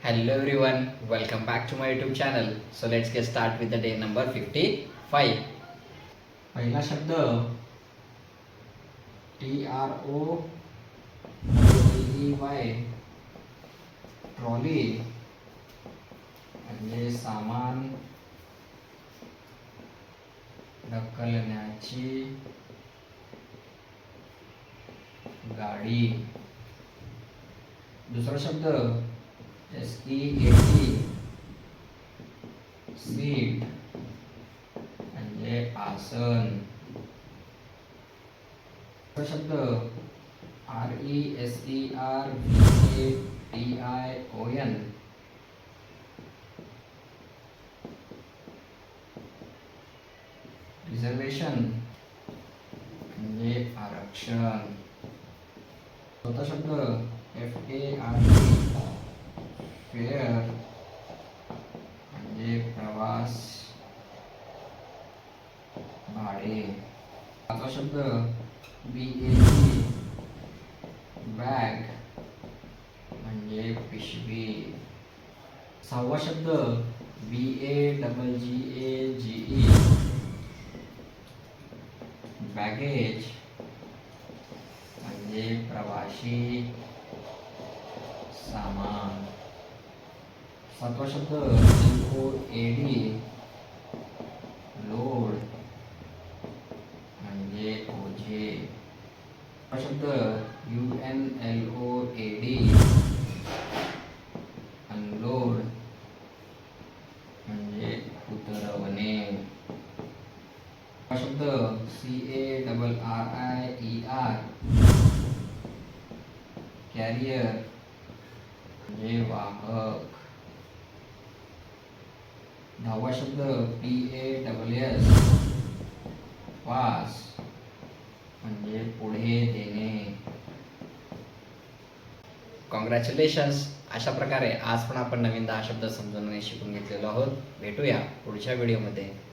Hello everyone, welcome back to my YouTube channel. So let's get start with the day number 55. पहिला शब्द TROLLEY trolley म्हणजे सामान ढकलण्याची गाडी. दुसरा शब्द SEAT सीट म्हणजे आसन. दुसरा शब्द RESERVATION रिझर्वेशन म्हणजे आरक्षण. चौथा शब्द FARE फेअर म्हणजे प्रवास भाडे. पाचवा शब्द BAG बॅग म्हणजे पिशवी. सहावा शब्द BAGGAGE बॅगेज म्हणजे प्रवासी सामान. सातवा शब्द LOAD लोड म्हणजे ओझे. हा शब्द UNLOAD अनलोड म्हणजे उतरवणे. हा शब्द CARRIER कॅरियर म्हणजे वाहक. दहावा शब्द PASS पास म्हणजे पुढे देणे. कॉंग्रॅच्युलेशन्स. अशा प्रकारे आज पण आपण नवीन 10 शब्द समजून आणि शिकून घेतलेलो आहोत. भेटूया पुढच्या व्हिडिओमध्ये.